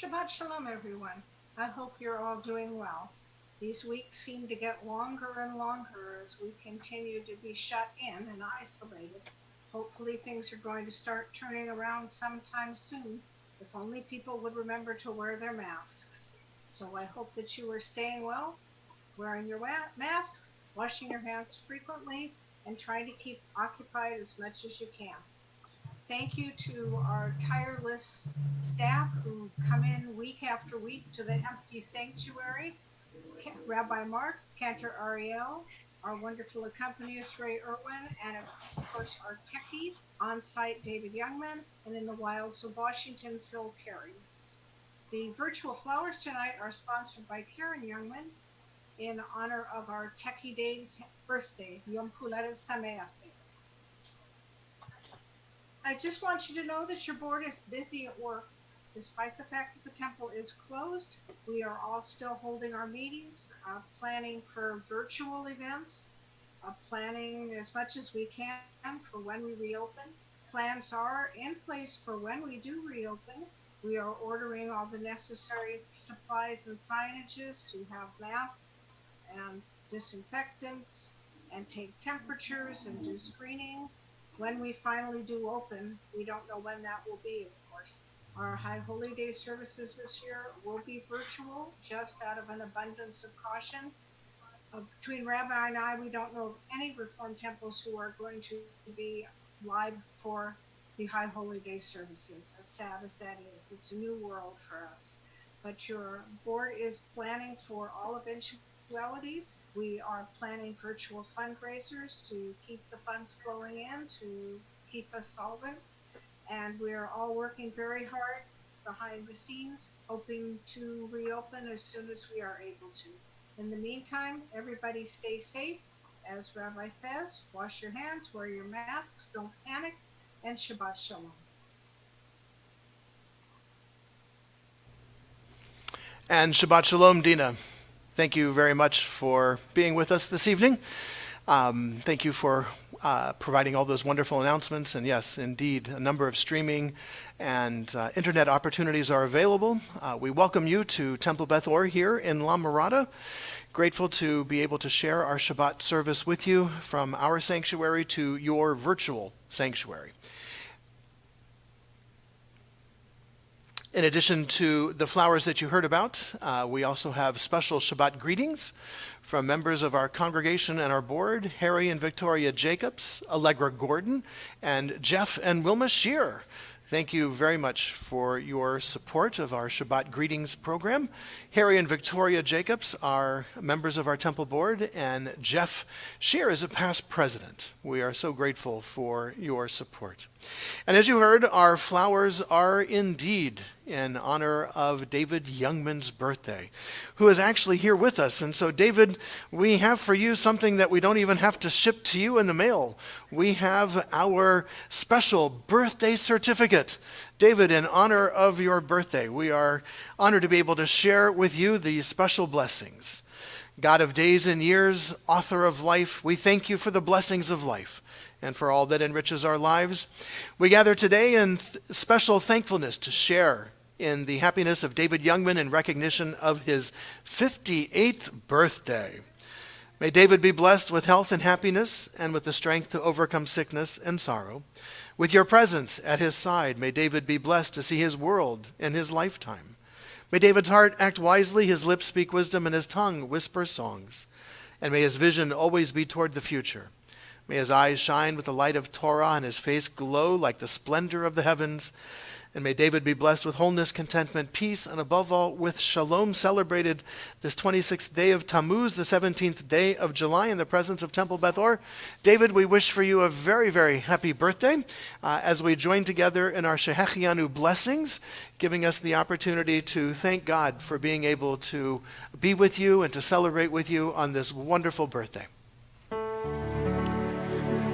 Shabbat Shalom, everyone. I hope you're all doing well. These weeks seem to get longer and longer as we continue to be shut in and isolated. Hopefully things are going to start turning around sometime soon, if only people would remember to wear their masks. So I hope that you are staying well, wearing your masks, washing your hands frequently, and trying to keep occupied as much as you can. Thank you to our tireless staff who come in week after week to the empty sanctuary. Rabbi Mark, Cantor Ariel, our wonderful accompanist Ray Irwin, and of course our techies on site David Youngman, and in the wilds of Washington Phil Carey. The virtual flowers tonight are sponsored by Karen Youngman in honor of our Techie Day's birthday, Yom Huledet Sameach. I just want you to know that your board is busy at work. Despite the fact that the temple is closed, we are all still holding our meetings, planning for virtual events, planning as much as we can for when we reopen. Plans are in place for when we do reopen. We are ordering all the necessary supplies and signages to have masks and disinfectants and take temperatures and do screening. When we finally do open, we don't know when that will be, of course. Our High Holy Day services this year will be virtual, just out of an abundance of caution. Between Rabbi and I, we don't know of any Reformed temples who are going to be live for the High Holy Day services, as sad as that is. It's a new world for us. But your board is planning for all eventualities. We are planning virtual fundraisers to keep the funds flowing in, to keep us solvent. And we're all working very hard behind the scenes, hoping to reopen as soon as we are able to. In the meantime, everybody stay safe. As Rabbi says, wash your hands, wear your masks, don't panic, and Shabbat Shalom. And Shabbat Shalom, Dina. Thank you very much for being with us this evening. Thank you for providing all those wonderful announcements. And yes, indeed, a number of streaming and internet opportunities are available. We welcome you to Temple Beth Or here in La Mirada. Grateful to be able to share our Shabbat service with you from our sanctuary to your virtual sanctuary. In addition to the flowers that you heard about, we also have special Shabbat greetings from members of our congregation and our board, Harry and Victoria Jacobs, Allegra Gordon, and Jeff and Wilma Shear. Thank you very much for your support of our Shabbat Greetings program. Harry and Victoria Jacobs are members of our temple board, and Jeff Shear is a past president. We are so grateful for your support. And as you heard, our flowers are indeed in honor of David Youngman's birthday, who is actually here with us. And so, David, we have for you something that we don't even have to ship to you in the mail. We have our special birthday certificate. David, in honor of your birthday, we are honored to be able to share with you these special blessings. God of days and years, author of life, we thank you for the blessings of life and for all that enriches our lives. We gather today in special thankfulness to share in the happiness of David Youngman in recognition of his 58th birthday. May David be blessed with health and happiness and with the strength to overcome sickness and sorrow. With your presence at his side, may David be blessed to see his world in his lifetime. May David's heart act wisely, his lips speak wisdom, and his tongue whisper songs. And may his vision always be toward the future. May his eyes shine with the light of Torah and his face glow like the splendor of the heavens. And may David be blessed with wholeness, contentment, peace, and above all with shalom, celebrated this 26th day of Tammuz, the 17th day of July, in the presence of Temple Beth Or. David, we wish for you a very, very happy birthday as we join together in our Shehechianu blessings, giving us the opportunity to thank God for being able to be with you and to celebrate with you on this wonderful birthday.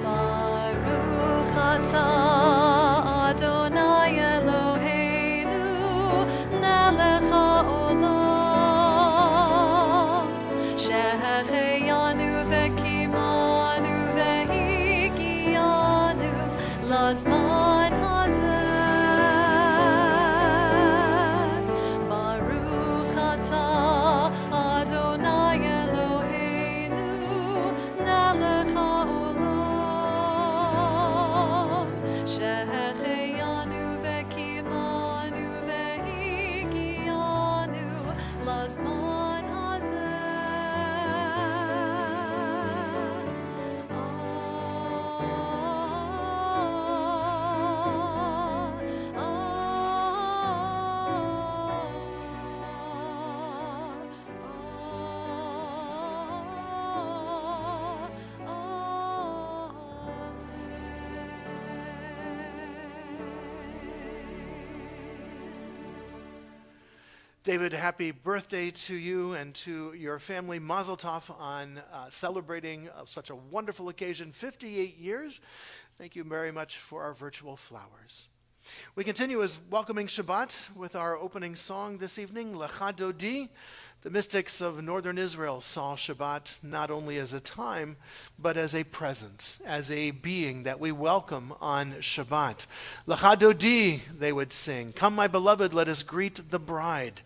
Baruch atah Adonai Eloheinu melech haolam shehecheyanu vekimanu vehigiyanu lazman hazeh David, happy birthday to you and to your family. Mazel tov on celebrating such a wonderful occasion, 58 years. Thank you very much for our virtual flowers. We continue as welcoming Shabbat with our opening song this evening, Lecha Dodi. The mystics of northern Israel saw Shabbat not only as a time, but as a presence, as a being that we welcome on Shabbat. Lecha Dodi, they would sing. Come, my beloved, let us greet the bride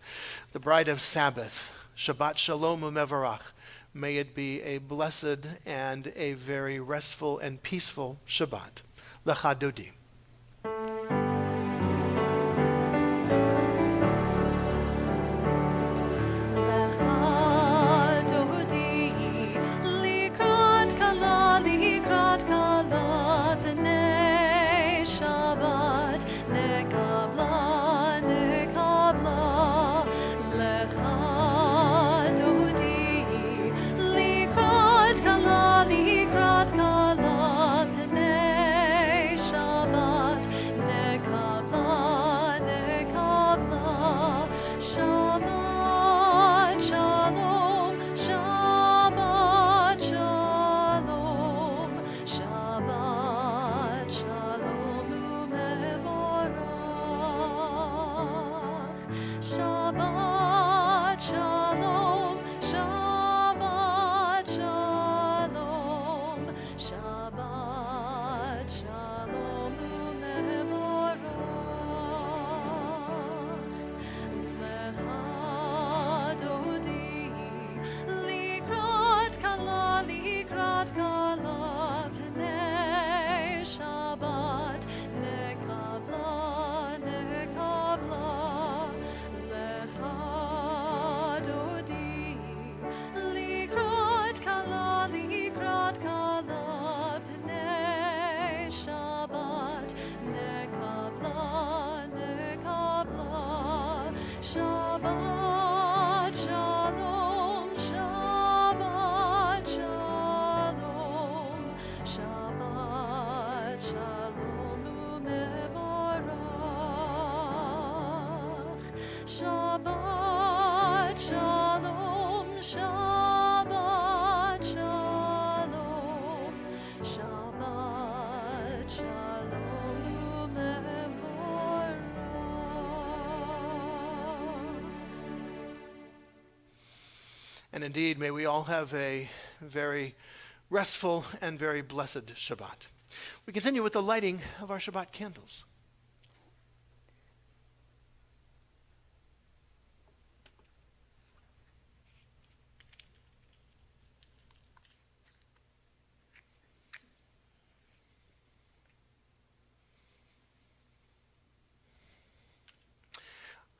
of Sabbath. Shabbat Shalom Umevarach. May it be a blessed and a very restful and peaceful Shabbat. Lecha Dodi. And indeed, may we all have a very restful and very blessed Shabbat. We continue with the lighting of our Shabbat candles.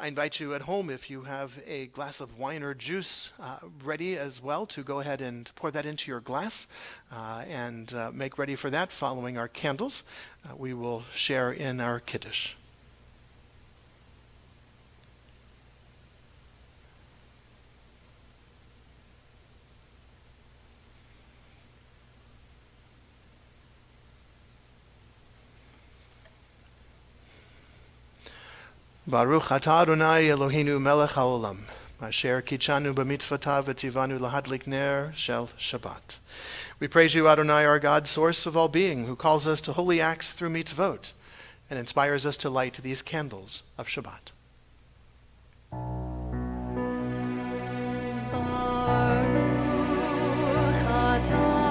I invite you at home, if you have a glass of wine or juice ready as well, to go ahead and pour that into your glass and make ready for that following our candles. We will share in our Kiddush. Baruch atah Adonai Eloheinu melech haolam, asher kichanu b'mitzvotav v'tzivanu lahadlik ner shel Shabbat. We praise you, Adonai, our God, source of all being, who calls us to holy acts through mitzvot and inspires us to light these candles of Shabbat. Baruch atah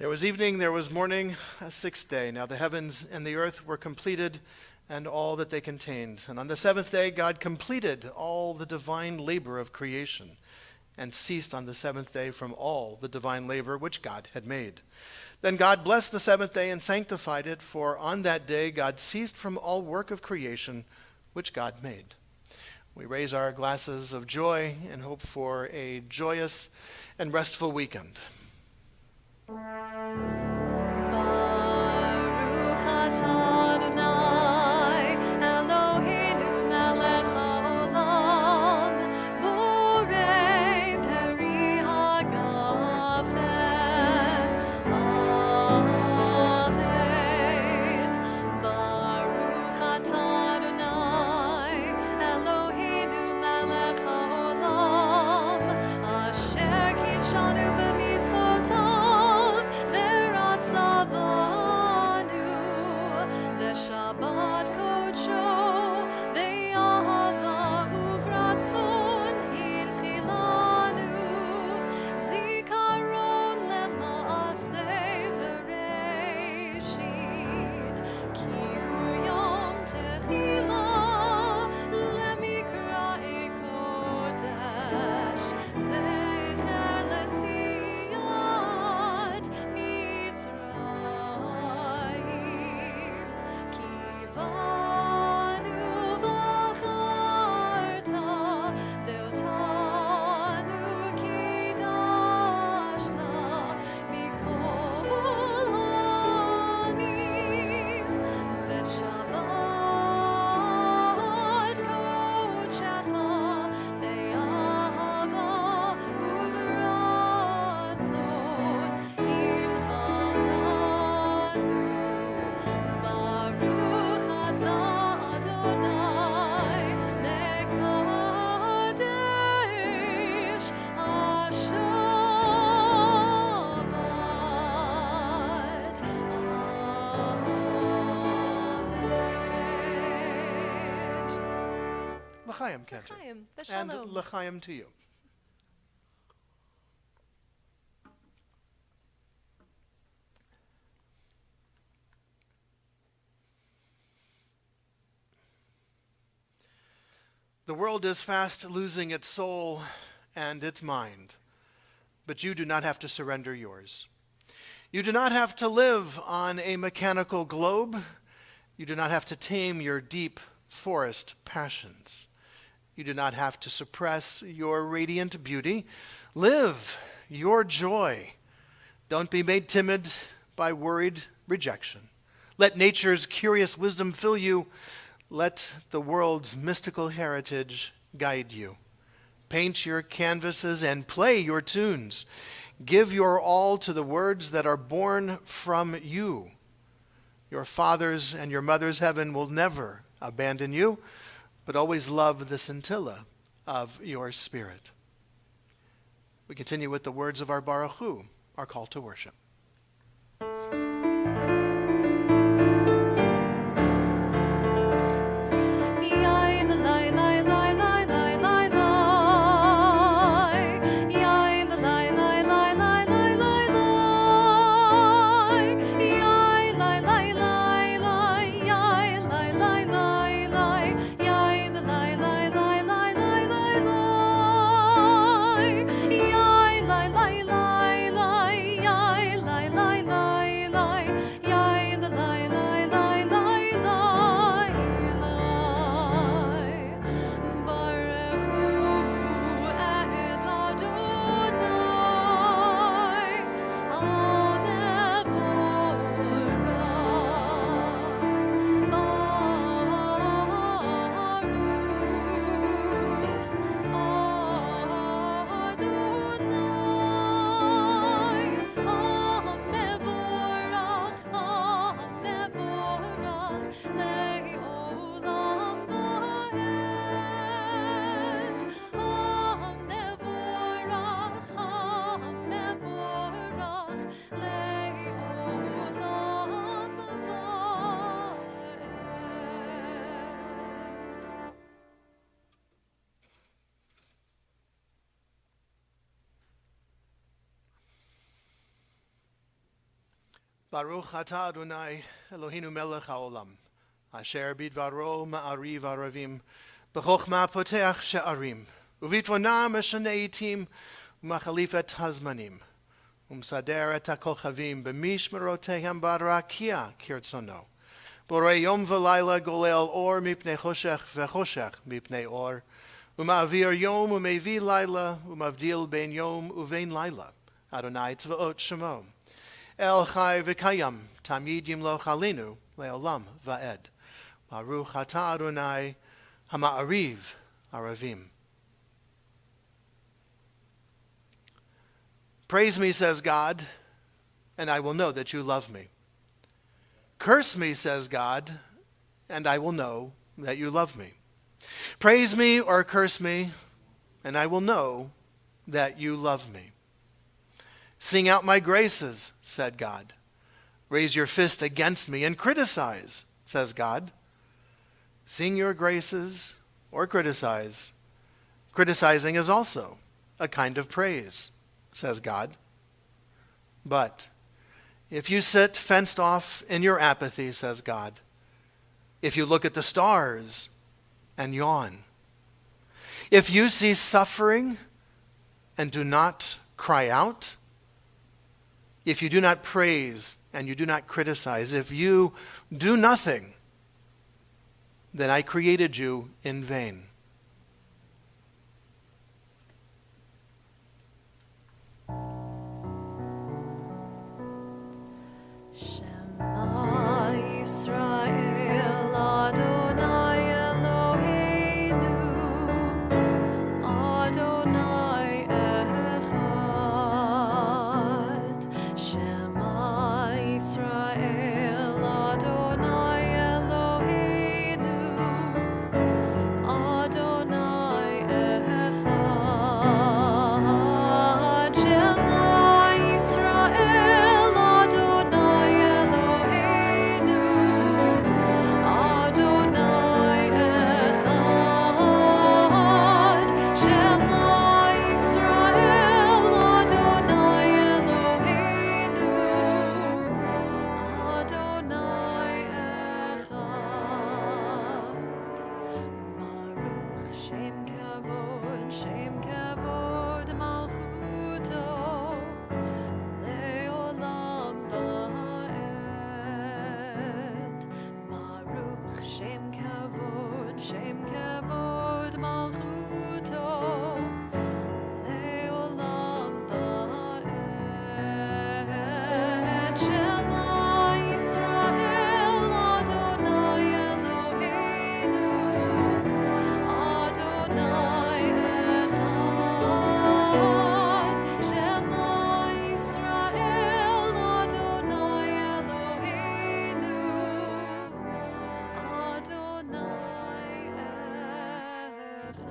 There was evening, there was morning, a sixth day. Now the heavens and the earth were completed, and all that they contained. And on the seventh day, God completed all the divine labor of creation, and ceased on the seventh day from all the divine labor which God had made. Then God blessed the seventh day and sanctified it, for on that day God ceased from all work of creation which God made. We raise our glasses of joy and hope for a joyous and restful weekend. Baruch atah Adonai, Eloheinu melech haolam, borei peri hagafen. Amen. Baruch atah Adonai, Eloheinu melech haolam, asher kidshanu b'mitzvotav v'ratzavanu v'shabbat kodsho v'yahava uvratzon hilchilanu zikaron lema'aseh v'reishit ki hu yom techila lemikra'i kodesh zecher letziyat mitzrayim ki vanu v'acharta ve'otanu kidashta mikol ha'amim v'shabbat kodshecha be'ahava uv'ratzon hilchatanu. Baruch atah Adonai mekadesh ha-Shabbat. Amen. L'chaim, Cantor. L'chaim, And v'shalom. l'chaim to you. The world is fast losing its soul and its mind, but you do not have to surrender yours. You do not have to live on a mechanical globe. You do not have to tame your deep forest passions. You do not have to suppress your radiant beauty. Live your joy. Don't be made timid by worried rejection. Let nature's curious wisdom fill you. Let the world's mystical heritage guide you. Paint your canvases and play your tunes. Give your all to the words that are born from you. Your father's and your mother's heaven will never abandon you, but always love the scintilla of your spirit. We continue with the words of our Baruch Hu, our call to worship. Baruch atah Adonai Eloheinu melech haolam, asher bidvaro ma'ariv aravim, b'chochma poteach she'arim, uvitvona meshane itim, umachalif et hazmanim, umsader et hakochavim, b'mishmerotehem barakia kirtzono, borei yom v'layla golel or mipnei choshech v'choshech mipnei or, uma'avir yom umevi layla, umavdil ben yom uvein layla, Adonai tzvaot shemo. El Chai V'Kayam, Tamid Yimloch Alenu, Leolam Va'ed. Baruch Atah Adonai, Hama'ariv Aravim. Praise me, says God, and I will know that you love me. Curse me, says God, and I will know that you love me. Praise me or curse me, and I will know that you love me. Sing out my graces, said God. Raise your fist against me and criticize, says God. Sing your graces or criticize. Criticizing is also a kind of praise, says God. But if you sit fenced off in your apathy, says God, if you look at the stars and yawn, if you see suffering and do not cry out, if you do not praise and you do not criticize, if you do nothing, then I created you in vain. Shema Yisrael Adonai Eloheinu Adonai Echad. Shema Yisrael Adonai Eloheinu Adonai Echad. Shema Yisrael Adonai Eloheinu Adonai Echad. Shema Yisrael Adonai Eloheinu Adonai Echad. Baruch Shem Kavod Malchuto Leolam Va'ed. Baruch Shem Kavod Malchuto Leolam Va'ed. Shema Yisrael Adonai Eloheinu Adonai Echad. Shema Yisrael Adonai Eloheinu Adonai Echad.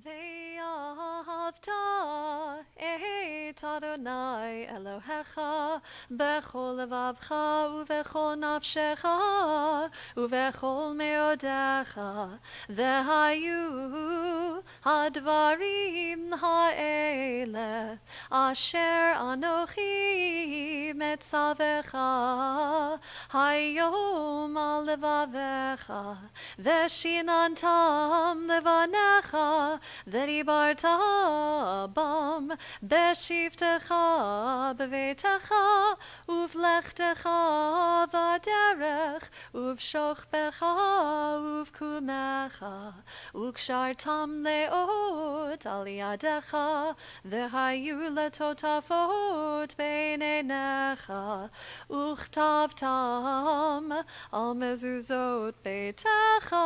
Ve'ahavta et Adonai Elohecha bechol levavcha uvechol nafshecha uvechol meodecha vehayu hadvarim ha'ele asher anochi metzavecha hayom al levavecha veshinantam levanecha v'dibarta bam beshivtecha bevetecha uvlechtecha v'derech uvshochbecha uvkumecha ukshartam leot al yadecha v'hayu letotafot beinenecha uchtavtam al mezuzot beitecha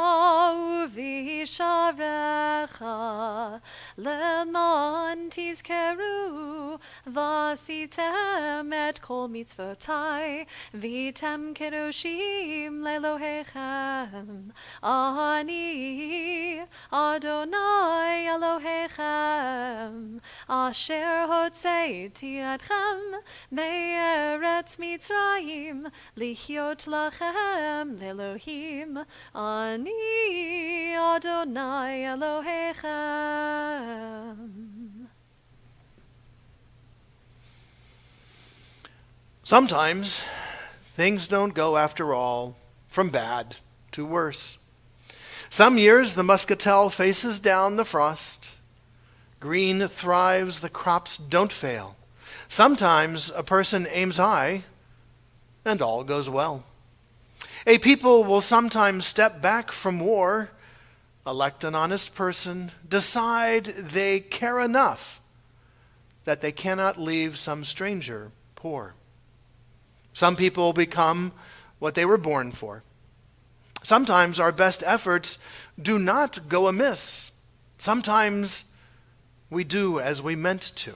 uvisharecha leman tizkeru ועשיתם את כל מצוותי, והייתם קדושים לאלוהיכם. אני אדוני אלוהיכם, אשר הוצאתי אתכם מארץ מצרים, לחיות לכם לאלוהים. אני אדוני אלוהיכם. Sometimes things don't go after all from bad to worse. Some years the muscatel faces down the frost. Green thrives, the crops don't fail. Sometimes a person aims high and all goes well. A people will sometimes step back from war, elect an honest person, decide they care enough that they cannot leave some stranger poor. Some people become what they were born for. Sometimes our best efforts do not go amiss. Sometimes we do as we meant to.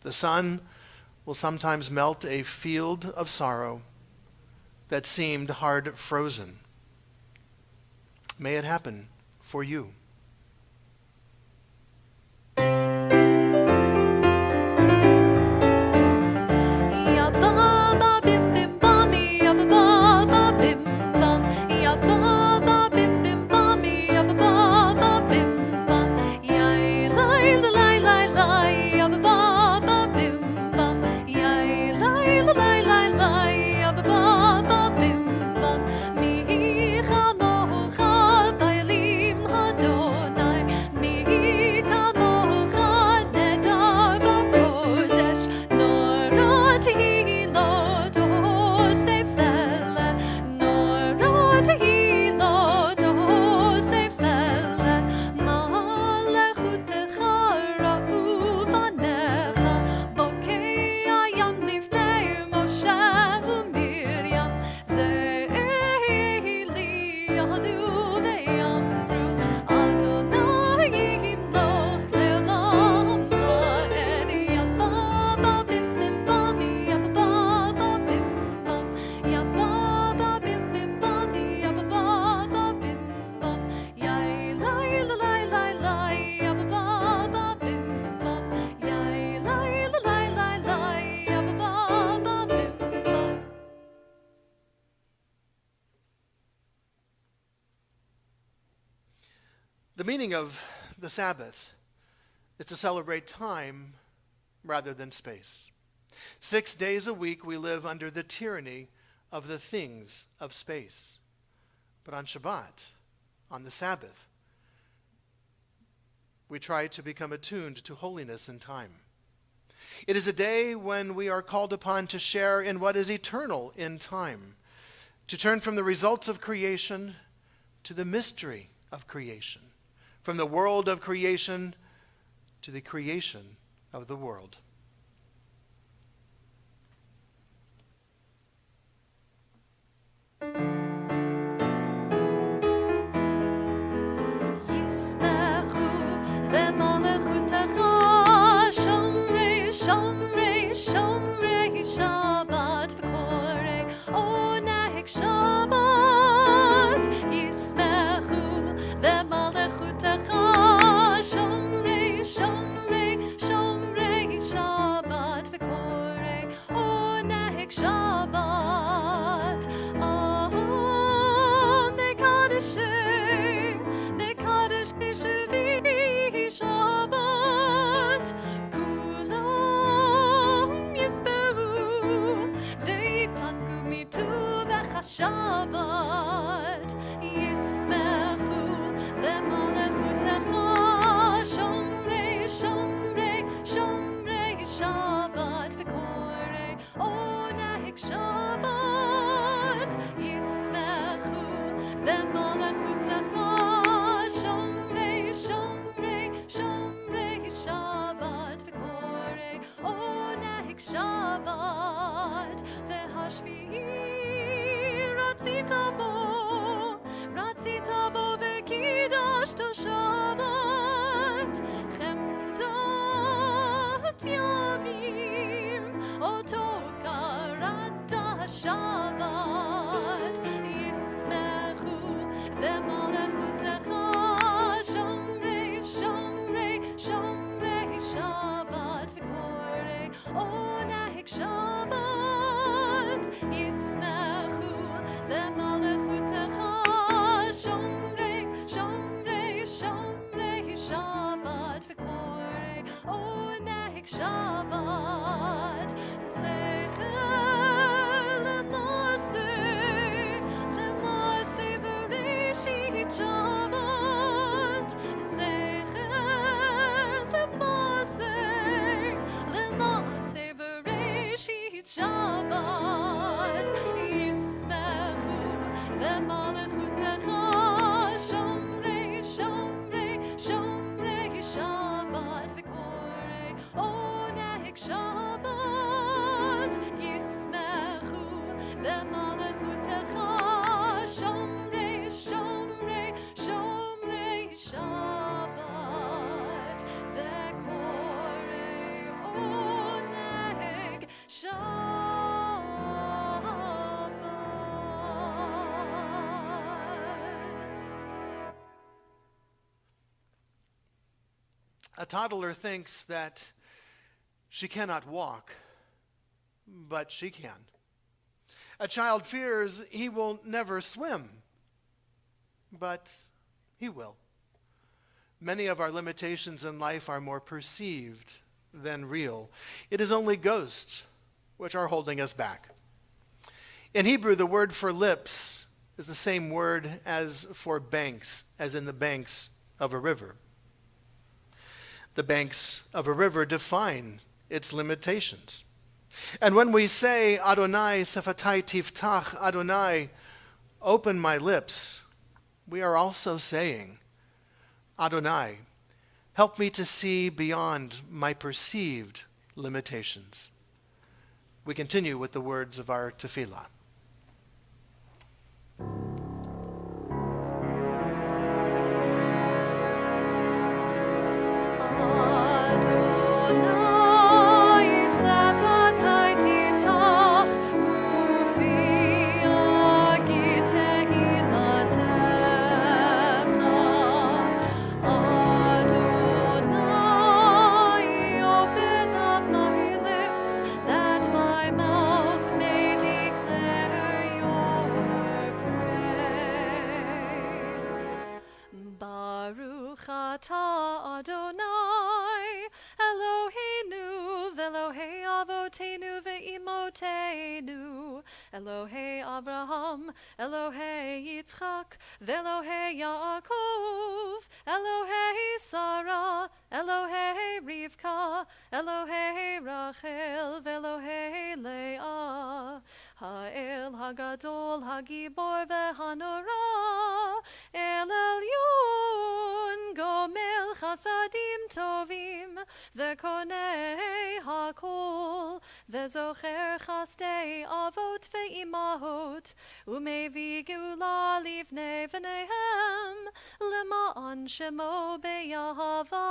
The sun will sometimes melt a field of sorrow that seemed hard frozen. May it happen for you. The meaning of the Sabbath is to celebrate time rather than space. 6 days a week we live under the tyranny of the things of space. But on Shabbat, on the Sabbath, we try to become attuned to holiness and time. It is a day when we are called upon to share in what is eternal in time, to turn from the results of creation to the mystery of creation, from the world of creation to the creation of the world. Shomrei, Shomrei, Shabbat v'korei, oneg Shabbat, Yismechu v'malechutecha. Shomrei, Shomrei, Shomrei, Shabbat v'korei, oneg Shabbat. Mekadeshei, Mekadeshei Shvi Shabbat. Shabbat, Yismechu v'malechutecha. Shomrei, Shomrei, Shomrei, Shabbat v'korei, oneg Shabbat. Yismechu v'malechutecha. Shomrei, Shomrei, Shomrei, Shabbat v'korei, oneg Shabbat. V'hashvi'i Ratzita bo v'kidashto Shabbat, Chemdat Yami. Shabbat Yismechu B'malechutecha Shomrei Shomrei Shomrei Shabbat V'korei Oneg Shabbat Yismechu B'malechutecha Shomrei Shomrei Shomrei Shabbat V'korei Oneg Shabbat Zecher L'maseh V'reshit Shabbat Zecher L'maseh V'reshit Shabbat Yismechu B'malechutecha Shomrei Shomrei Shomrei Shabbat V'korei Oneg Shabbat Yismechu B'malechutecha Shomrei Shomrei Shomrei Shabbat V'korei Oneg Shabbat. A toddler thinks that she cannot walk, but she can. A child fears he will never swim, but he will. Many of our limitations in life are more perceived than real. It is only ghosts which are holding us back. In Hebrew, the word for lips is the same word as for banks, as in the banks of a river. The banks of a river define its limitations. And when we say, Adonai sefatai tiftach, Adonai, open my lips, we are also saying, Adonai, help me to see beyond my perceived limitations. We continue with the words of our tefillah. Adonai sefatai tiftach ufi agit tehilatecha. Adonai, open up my lips that my mouth may declare your praise. Baruch atah Adonai, Eloheinu v'Elohei avotenu ve'imotenu, Elohei Abraham, Elohei Yitzchak, v'Elohei Yaakov, Elohei Sarah, Elohei Rivka, Elohei Rachel, v'Elohei Leah, Ha'el Hagadol, Hagibor v'Hanora, El Elyon, Gomel Chasadim Tovim, V'Konei Hakol, V'Zocher Chasdei Avot Ve'imahot, Umevi Geula Livnei V'Nehem, Lema'an Shemo Be'Yahava,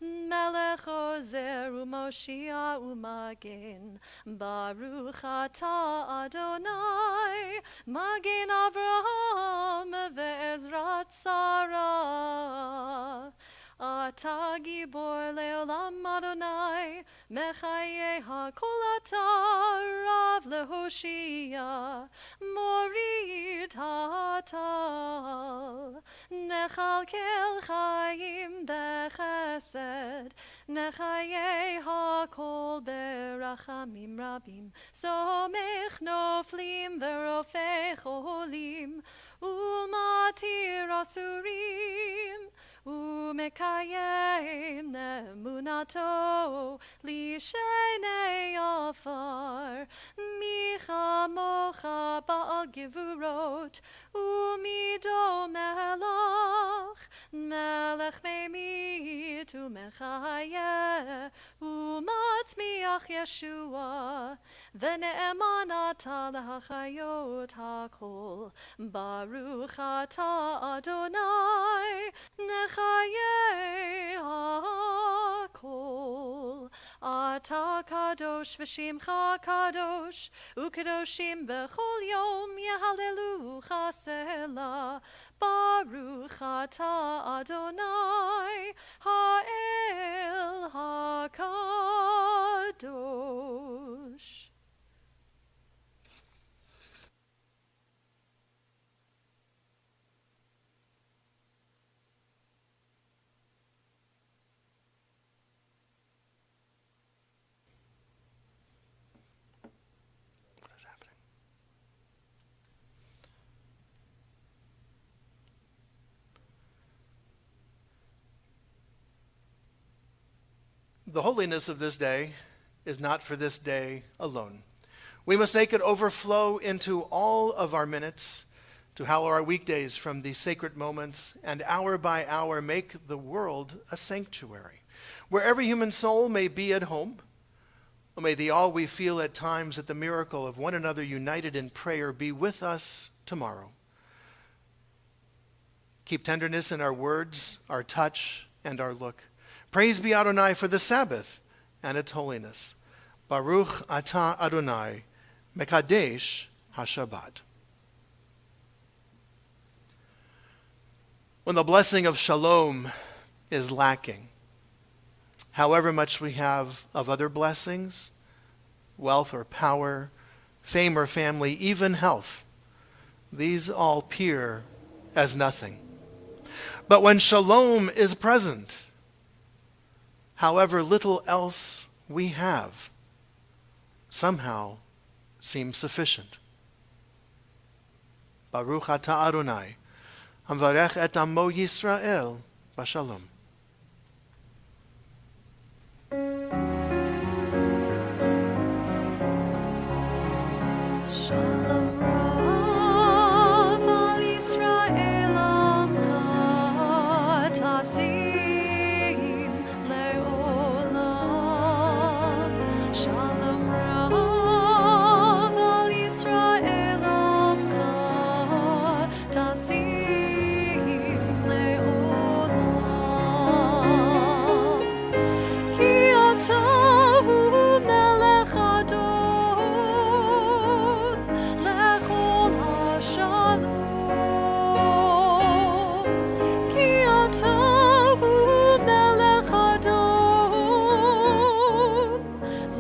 Melech Ozer U'Moshia U'Magen, Baruch atah Adonai, Magen Avraham ve'ezrat Sarah. Atah gibor leolam Adonai, Mechaye hakol atah Rav lehoshia, Morid ha'atal, Nechalkel chayim bechesed, Nechaye hakol berachamim rabim, Somech noflim verofei cholim, Umatir asurim, Umekayem nemunato lishenei afar, Micha mocha ba'al givurot, Umido melach, Melech memit umechaye, Umatzmiach Yeshua, V'ne'eman ata lehachayot hakol, Baruch atah Adonai, Nechaye hakol, Atah kadosh v'shimcha kadosh ukadoshim b'chol yom yehallelu Selah. Baruch atah Adonai ha'el hakadosh. What is happening? The holiness of this day is not for this day alone. We must make it overflow into all of our minutes, to hallow our weekdays from these sacred moments, and hour by hour make the world a sanctuary, where every human soul may be at home. Oh, may the awe we feel at times at the miracle of one another united in prayer be with us tomorrow. Keep tenderness in our words, our touch, and our look. Praise be Adonai for the Sabbath and its holiness. Baruch atah Adonai, mekadesh haShabbat. When the blessing of shalom is lacking, however much we have of other blessings, wealth or power, fame or family, even health, these all appear as nothing. But when shalom is present, however little else we have somehow seems sufficient. Baruch atah Adonai, hamvarech et amo Yisrael b'shalom. Shalom Rav al Yisrael amcha tasim le'olam. Shalom Rav al Yisrael amcha tasim le'olam. Ki ata hu melech adon lechol hashalom. Ki ata hu melech adon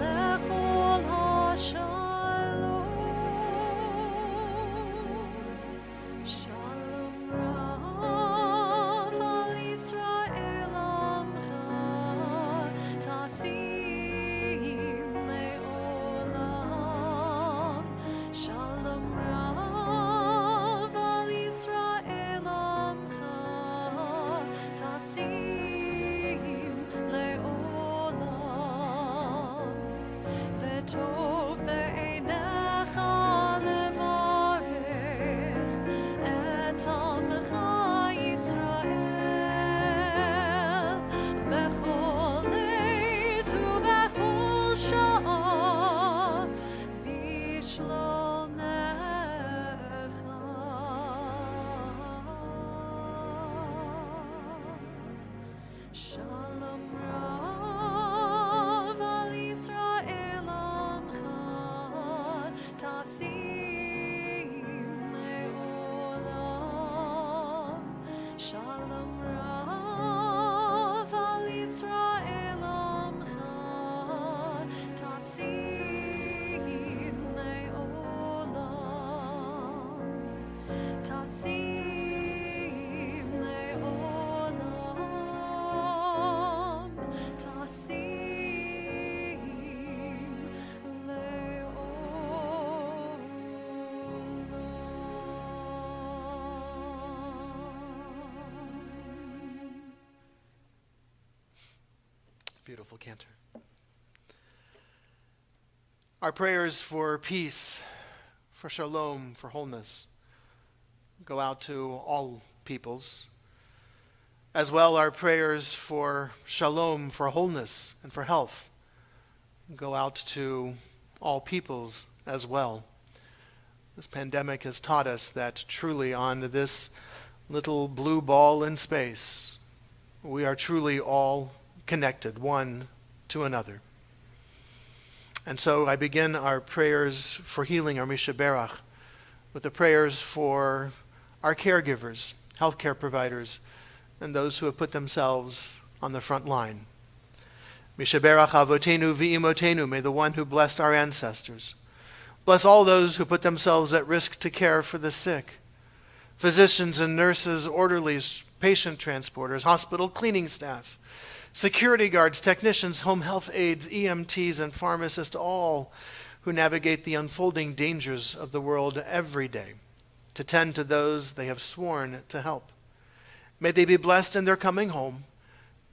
lechol hashalom. Shalom Rav al Yisrael amcha tasim le'olam. Shalom Rav al Yisrael amcha tasim le'olam. V'tov be'einecha levarech et amcha Yisrael bechol עת ובכל שעה בשלומך. Shalom Rav al Yisrael amcha tasim le'olam. Shalom Rav al Yisrael amcha tasim le'olam. Tasim le'olam. Tasim le'olam. Beautiful cantor. Our prayers for peace, for shalom, for wholeness, go out to all peoples. As well, our prayers for shalom, for wholeness, and for health go out to all peoples as well. This pandemic has taught us that truly on this little blue ball in space, we are truly all connected one to another. And so I begin our prayers for healing, our Mishaberach, with the prayers for our caregivers, healthcare providers, and those who have put themselves on the front line. Mishaberach avotenu v'imotenu, may the one who blessed our ancestors bless all those who put themselves at risk to care for the sick, physicians and nurses, orderlies, patient transporters, hospital cleaning staff, security guards, technicians, home health aides, EMTs, and pharmacists, all who navigate the unfolding dangers of the world every day to tend to those they have sworn to help. May they be blessed in their coming home,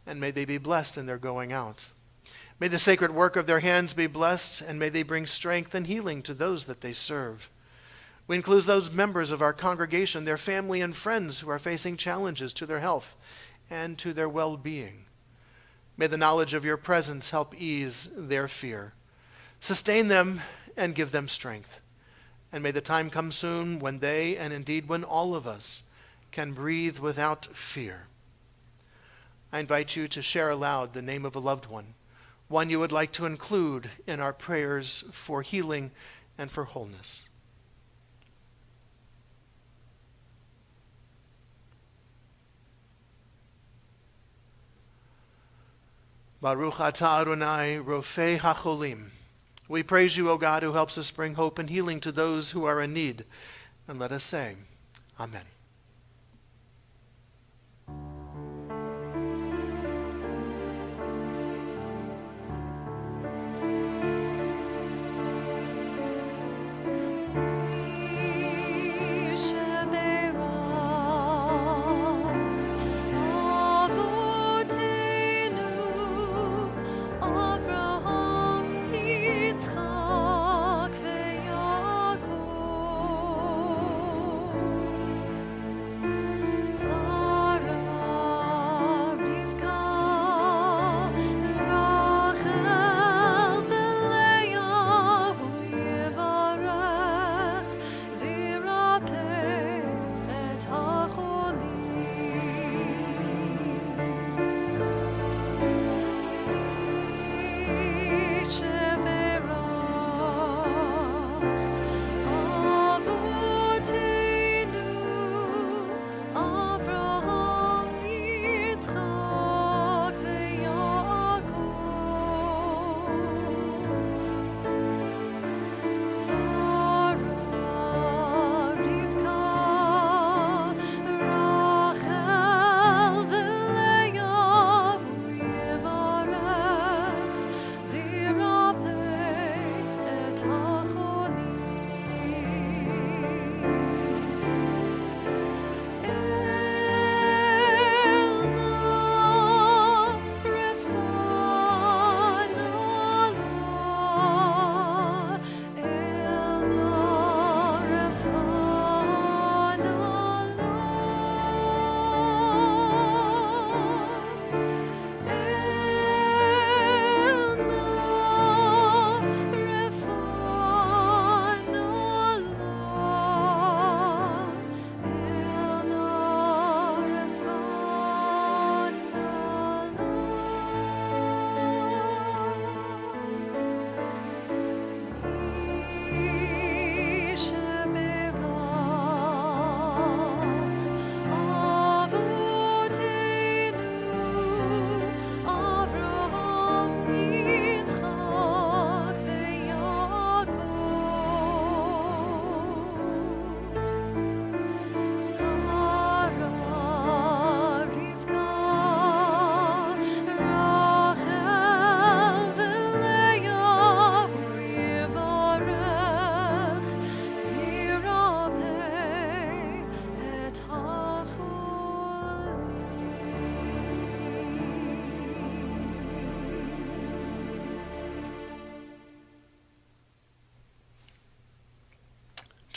and may they be blessed in their going out. May the sacred work of their hands be blessed, and may they bring strength and healing to those that they serve. We include those members of our congregation, their family and friends who are facing challenges to their health and to their well-being. May the knowledge of your presence help ease their fear. Sustain them and give them strength. And may the time come soon when they, and indeed when all of us, can breathe without fear. I invite you to share aloud the name of a loved one you would like to include in our prayers for healing and for wholeness. Baruch atah Adonai, Rofei HaCholim. We praise you, O God, who helps us bring hope and healing to those who are in need. And let us say, Amen.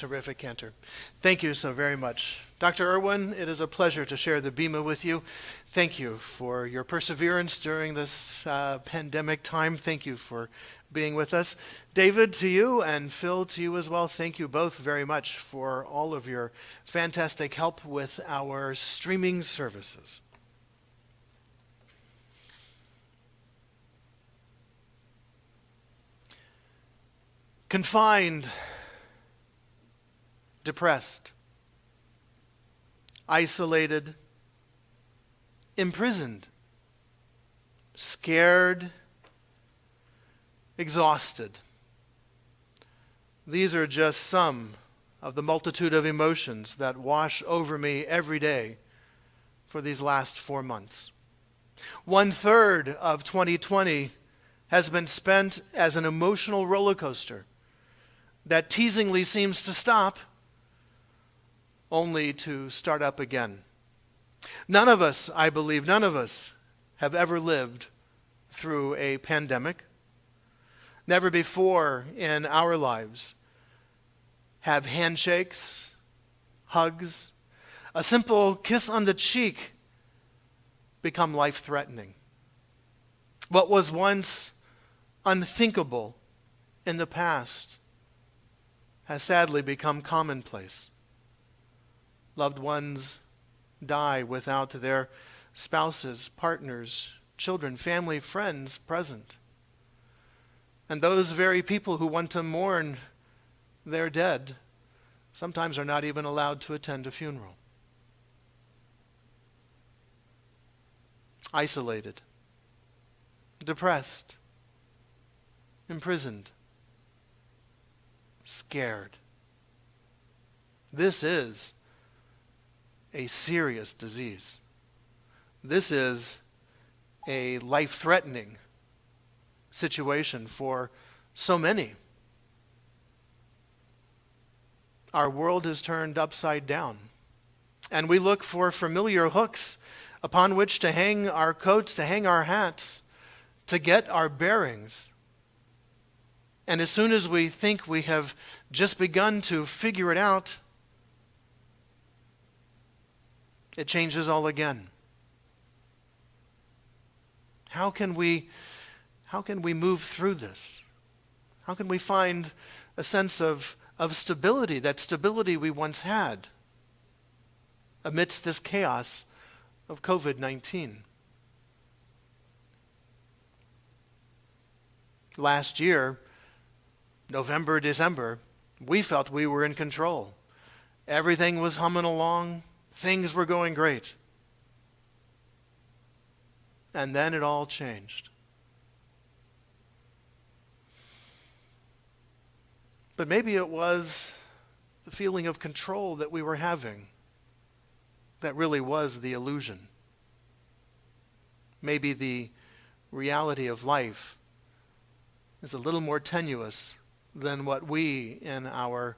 Terrific cantor. Thank you so very much. Dr. Irwin, it is a pleasure to share the Bima with you. Thank you for your perseverance during this pandemic time. Thank you for being with us. David, to you, and Phil, to you as well. Thank you both very much for all of your fantastic help with our streaming services. confined, depressed, isolated, imprisoned, scared, exhausted. These are just some of the multitude of emotions that wash over me every day for these last 4 months. 1/3 of 2020 has been spent as an emotional roller coaster that teasingly seems to stop only to start up again. None of us, I believe, none of us have ever lived through a pandemic. Never before in our lives have handshakes, hugs, a simple kiss on the cheek become life-threatening. What was once unthinkable in the past has sadly become commonplace. Loved ones die without their spouses, partners, children, family, friends present. And those very people who want to mourn their dead sometimes are not even allowed to attend a funeral. Isolated, depressed, imprisoned, scared. This is a serious disease. This is a life-threatening situation for so many. Our world is turned upside down, and we look for familiar hooks upon which to hang our coats, to hang our hats, to get our bearings. And as soon as we think we have just begun to figure it out, it changes all again. How can we move through this? How can we find a sense of stability, that stability we once had amidst this chaos of COVID-19? Last year, November, December, we felt we were in control. Everything was humming along. Things were going great. And then it all changed. But maybe it was the feeling of control that we were having that really was the illusion. Maybe the reality of life is a little more tenuous than what we in our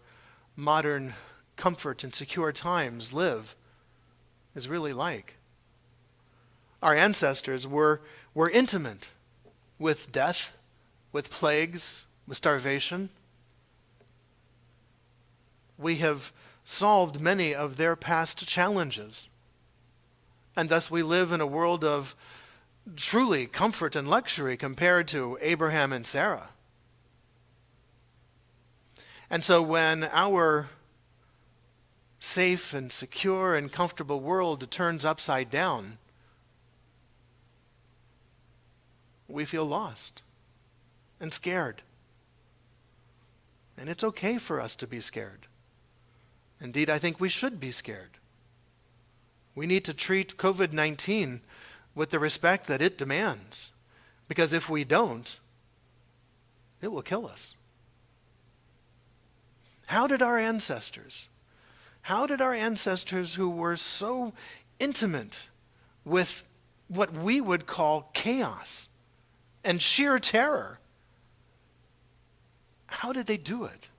modern comfort and secure times live is really like. Our ancestors were intimate with death, with plagues, with starvation. We have solved many of their past challenges, and thus we live in a world of truly comfort and luxury compared to Abraham and Sarah. And so when our safe and secure and comfortable world turns upside down, we feel lost and scared. And it's okay for us to be scared. Indeed, I think we should be scared. We need to treat COVID-19 with the respect that it demands, because if we don't, it will kill us. How did our ancestors who were so intimate with what we would call chaos and sheer terror, how did they do it?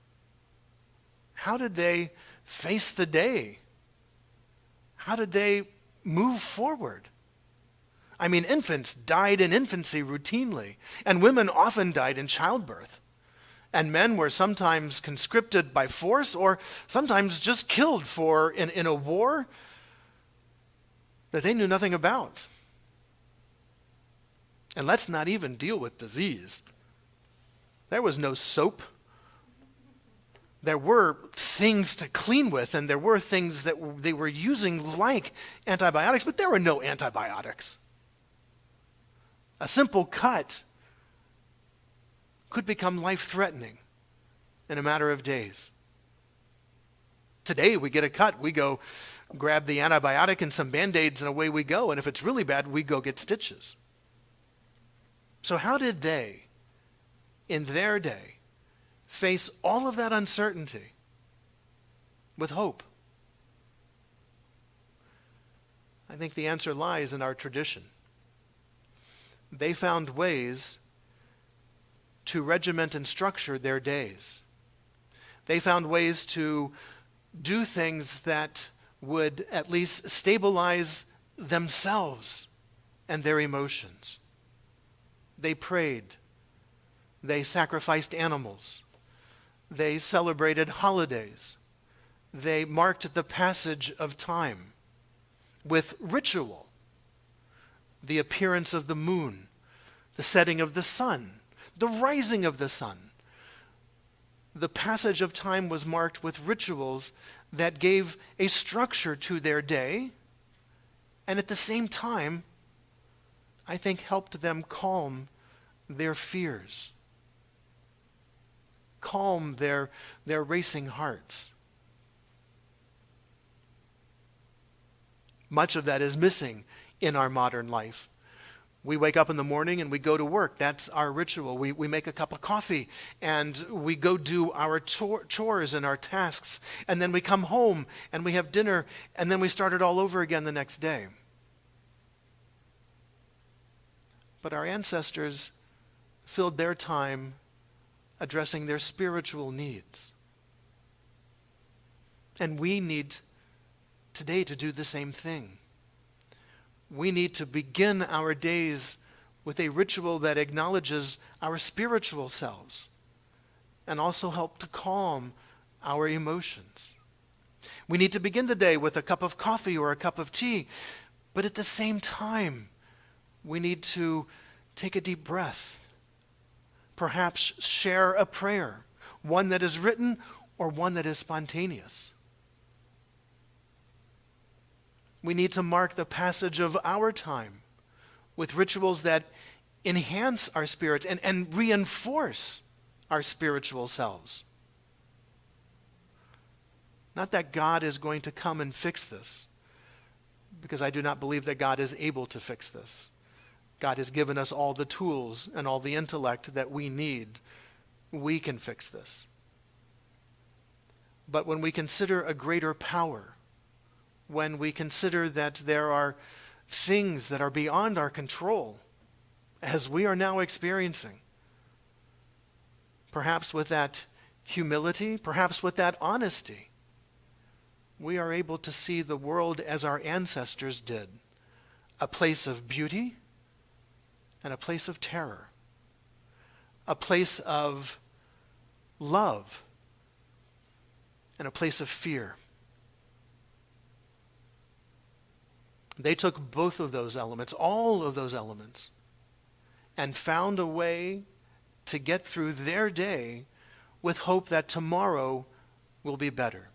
How did they face the day? How did they move forward? I mean, infants died in infancy routinely, and women often died in childbirth. And men were sometimes conscripted by force or sometimes just killed in a war that they knew nothing about. And let's not even deal with disease. There was no soap. There were things to clean with, and there were things that they were using like antibiotics, but there were no antibiotics. A simple cut could become life-threatening in a matter of days. Today we get a cut, we go grab the antibiotic and some Band-Aids and away we go. And if it's really bad, we go get stitches. So how did they, in their day, face all of that uncertainty with hope? I think the answer lies in our tradition. They found ways to regiment and structure their days. They found ways to do things that would at least stabilize themselves and their emotions. They prayed. They sacrificed animals. They celebrated holidays. They marked the passage of time with ritual. The appearance of the moon, the setting of the sun, the rising of the sun. The passage of time was marked with rituals that gave a structure to their day, and at the same time, I think helped them calm their fears, calm their racing hearts. Much of that is missing in our modern life. We wake up in the morning and we go to work. That's our ritual. We make a cup of coffee and we go do our chores and our tasks. And then we come home and we have dinner and then we start it all over again the next day. But our ancestors filled their time addressing their spiritual needs. And we need today to do the same thing. We need to begin our days with a ritual that acknowledges our spiritual selves and also help to calm our emotions. We need to begin the day with a cup of coffee or a cup of tea, but at the same time, we need to take a deep breath, perhaps share a prayer, one that is written or one that is spontaneous. We need to mark the passage of our time with rituals that enhance our spirits and reinforce our spiritual selves. Not that God is going to come and fix this, because I do not believe that God is able to fix this. God has given us all the tools and all the intellect that we need. We can fix this. But when we consider a greater power, when we consider that there are things that are beyond our control, as we are now experiencing, perhaps with that humility, perhaps with that honesty, we are able to see the world as our ancestors did, a place of beauty and a place of terror, a place of love and a place of fear. They took both of those elements, all of those elements, and found a way to get through their day with hope that tomorrow will be better.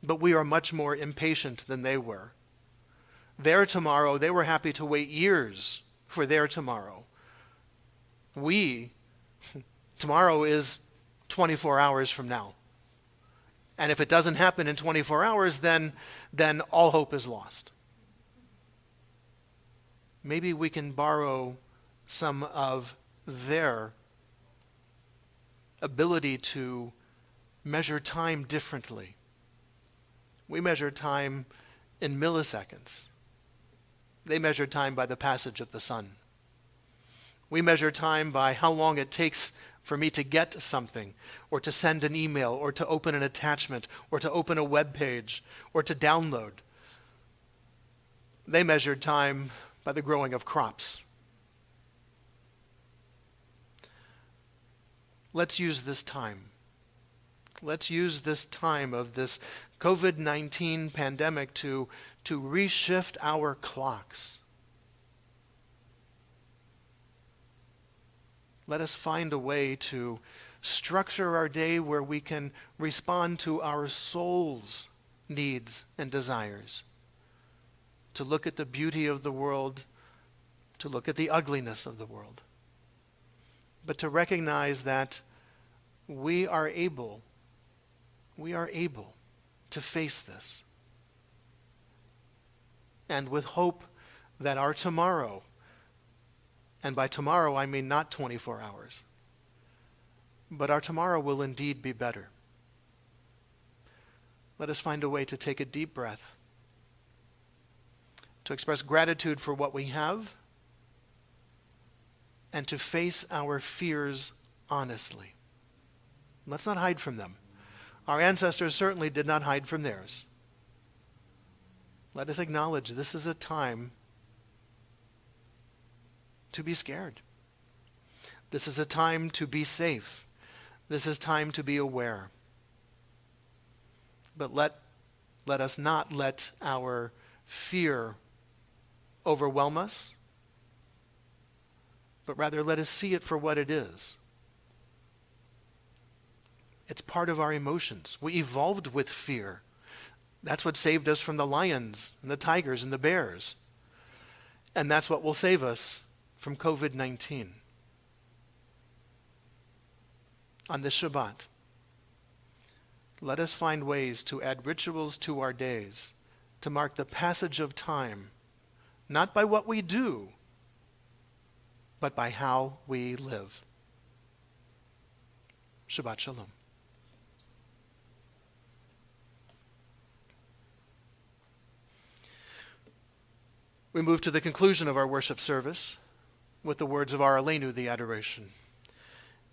But we are much more impatient than they were. Their tomorrow, they were happy to wait years for their tomorrow. Tomorrow is 24 hours from now. And if it doesn't happen in 24 hours, then all hope is lost. Maybe we can borrow some of their ability to measure time differently. We measure time in milliseconds. They measure time by the passage of the sun. We measure time by how long it takes for me to get something, or to send an email, or to open an attachment, or to open a web page, or to download. They measured time by the growing of crops. Let's use this time. Let's use this time of this COVID-19 pandemic to reshift our clocks. Let us find a way to structure our day where we can respond to our soul's needs and desires, to look at the beauty of the world, to look at the ugliness of the world, but to recognize that we are able to face this. And with hope that our tomorrow, and by tomorrow I mean not 24 hours, but our tomorrow will indeed be better. Let us find a way to take a deep breath, to express gratitude for what we have, and to face our fears honestly. Let's not hide from them. Our ancestors certainly did not hide from theirs. Let us acknowledge this is a time to be scared. This is a time to be safe. This is time to be aware. But let us not let our fear overwhelm us, but rather let us see it for what it is. It's part of our emotions. We evolved with fear. That's what saved us from the lions and the tigers and the bears. And that's what will save us from COVID-19. On this Shabbat, let us find ways to add rituals to our days to mark the passage of time, not by what we do, but by how we live. Shabbat Shalom. We move to the conclusion of our worship service with the words of our Aleinu, the adoration.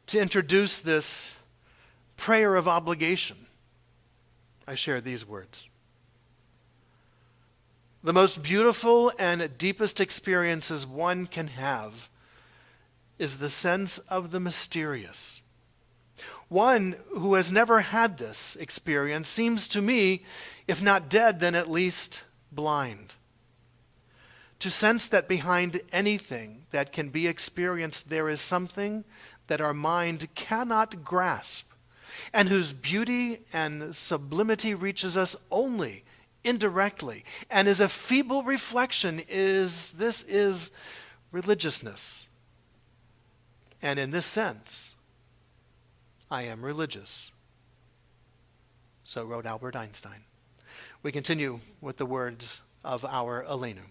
To introduce this prayer of obligation, I share these words. The most beautiful and deepest experiences one can have is the sense of the mysterious. One who has never had this experience seems to me, if not dead, then at least blind. To sense that behind anything that can be experienced, there is something that our mind cannot grasp, and whose beauty and sublimity reaches us only indirectly, and is a feeble reflection, this is religiousness. And in this sense, I am religious. So wrote Albert Einstein. We continue with the words of our Aleinu.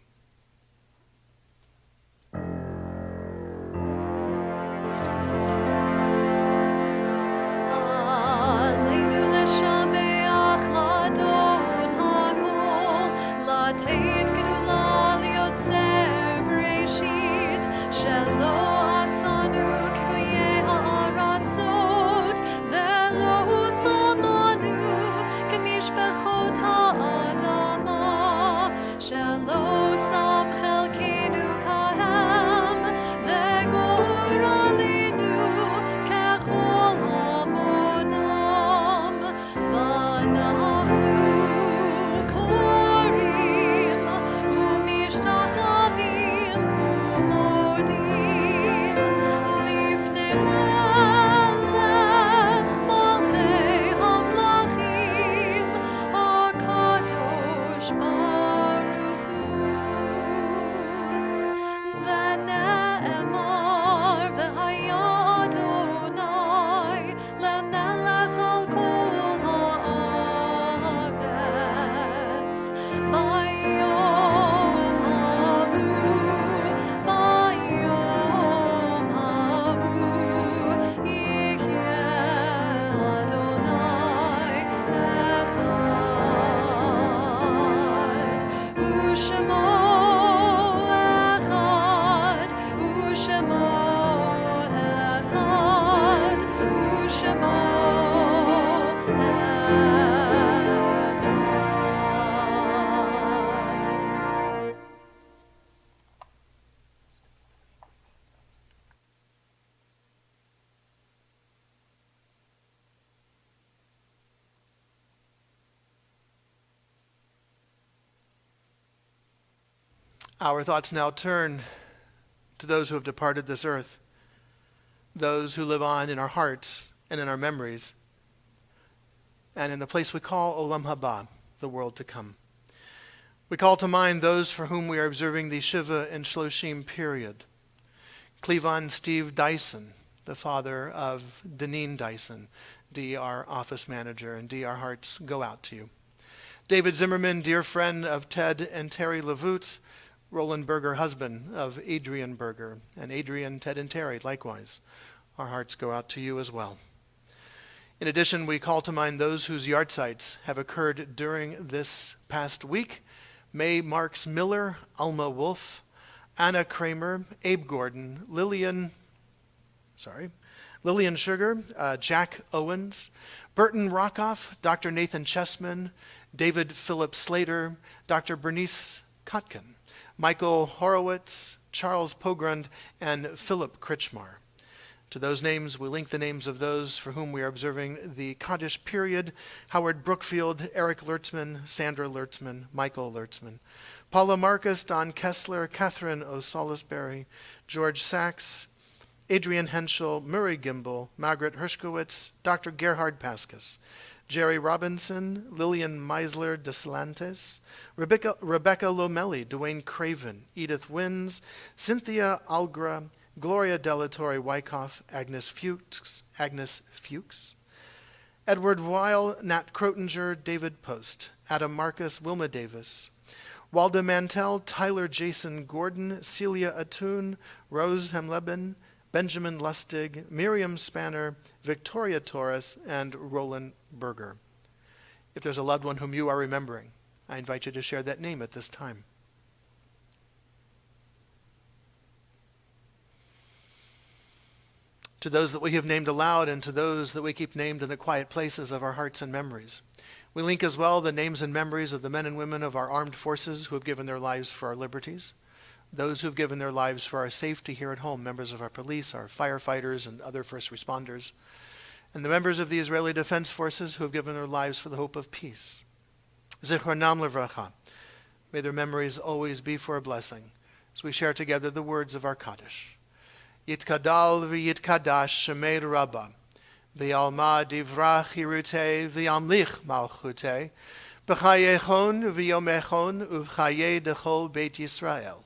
Our thoughts now turn to those who have departed this earth, those who live on in our hearts and in our memories, and in the place we call Olam Haba, the world to come. We call to mind those for whom we are observing the Shiva and Shloshim period. Cleavon Steve Dyson, the father of Deneen Dyson. Dee, our office manager, and Dee, our hearts go out to you. David Zimmerman, dear friend of Ted and Terry Levoot, Roland Berger, husband of Adrian Berger, and Adrian, Ted, and Terry, likewise. Our hearts go out to you as well. In addition, we call to mind those whose yardzites have occurred during this past week. May Marks Miller, Alma Wolf, Anna Kramer, Abe Gordon, Lillian Sugar, Jack Owens, Burton Rockoff, Dr. Nathan Chessman, David Philip Slater, Dr. Bernice Kotkin, Michael Horowitz, Charles Pogrund, and Philip Kritchmar. To those names, we link the names of those for whom we are observing the Kaddish period: Howard Brookfield, Eric Lertzman, Sandra Lertzman, Michael Lertzman, Paula Marcus, Don Kessler, Catherine O'Salisbury, George Sachs, Adrian Henschel, Murray Gimbel, Margaret Hershkowitz, Dr. Gerhard Pascas, Jerry Robinson, Lillian Meisler Deslantes, Rebecca Lomelli, Dwayne Craven, Edith Wins, Cynthia Algra, Gloria Delatorre Wyckoff, Agnes Fuchs, Edward Weil, Nat Crotinger, David Post, Adam Marcus, Wilma Davis, Walda Mantell, Tyler Jason Gordon, Celia Atun, Rose Hemleben, Benjamin Lustig, Miriam Spanner, Victoria Torres, and Roland Berger. If there's a loved one whom you are remembering, I invite you to share that name at this time. To those that we have named aloud, and to those that we keep named in the quiet places of our hearts and memories, we link as well the names and memories of the men and women of our armed forces who have given their lives for our liberties, those who have given their lives for our safety here at home, members of our police, our firefighters, and other first responders, and the members of the Israeli Defense Forces who have given their lives for the hope of peace. Zichronam levracha. May their memories always be for a blessing as we share together the words of our Kaddish. Yitkadal v'yitkadash shemei Rabba, v'yalma divrach hirute v'yamlich malchute, b'chayechon v'yomechon uv'chaye dechol Beit Yisrael,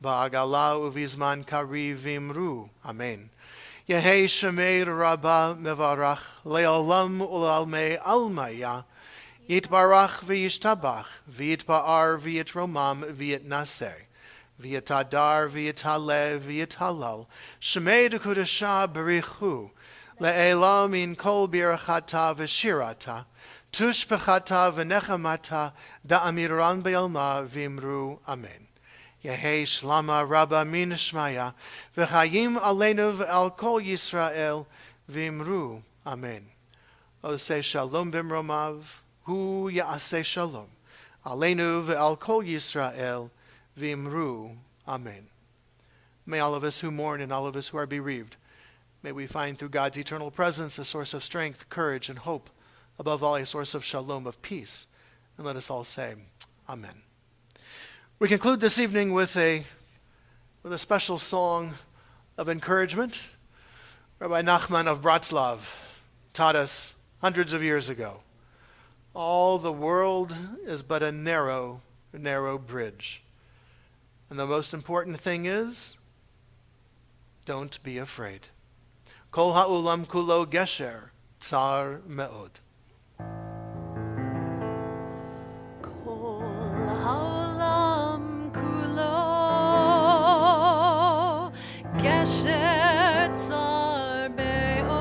ba'agala uv'izman kari v'imru. Amen. Yehei shemei Rabba mevarach le'olam u'lalmei almaya, yitbarach v'yishtabach, v'yitba'ar v'yitromam v'yitnaseh, V'yitadar, v'yitale, v'yitalal, Shemei dekudasha berichu, le'elam min kol birachata v'shirata, tush pechata v'nechamata, da'amiran be'alma v'imru. Amen. Yehei shlama rabba min shmaya, v'chayim aleinu v'al kol Yisrael, v'imru. Amen. Oseh shalom b'mromav, hu ya'aseh shalom, aleinu v'al kol Yisrael, V'imru. Amen. May all of us who mourn and all of us who are bereaved, may we find through God's eternal presence a source of strength, courage, and hope, above all a source of shalom, of peace. And let us all say, Amen. We conclude this evening with a special song of encouragement. Rabbi Nachman of Bratslav taught us hundreds of years ago, all the world is but a narrow, narrow bridge. And the most important thing is, don't be afraid. Kol ha'ulam kulo gesher, tsar me'od. Kol ha'olam kulo gesher tsar me'od,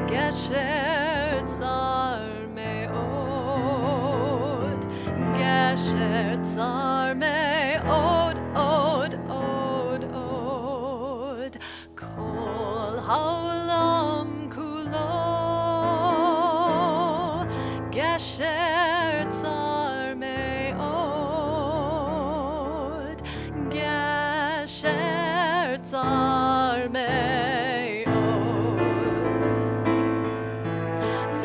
gesher tsar me'od, gesher tsar me'od, od, od, od. Kol ha'olam kulo gesher tsar me'od, gesher tsar me'od.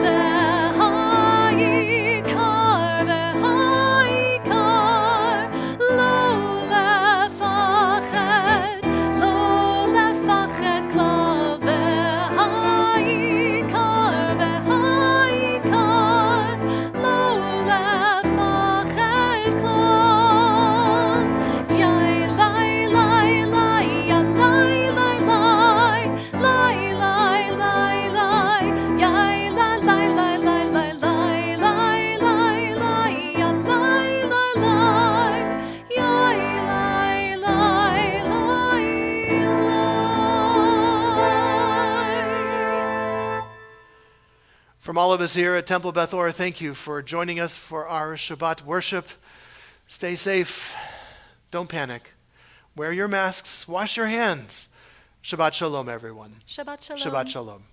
Beha'ikar, beha'ikar, lo lefached, lo lefached klal. Beha'ikar, beha'ikar, lo lefached klal. Yai, lai, lai, lai, ya, lai, lai, From all of us here at Temple Beth Or, thank you for joining us for our Shabbat worship. Stay safe. Don't panic. Wear your masks. Wash your hands. Shabbat Shalom, everyone. Shabbat Shalom. Shabbat Shalom.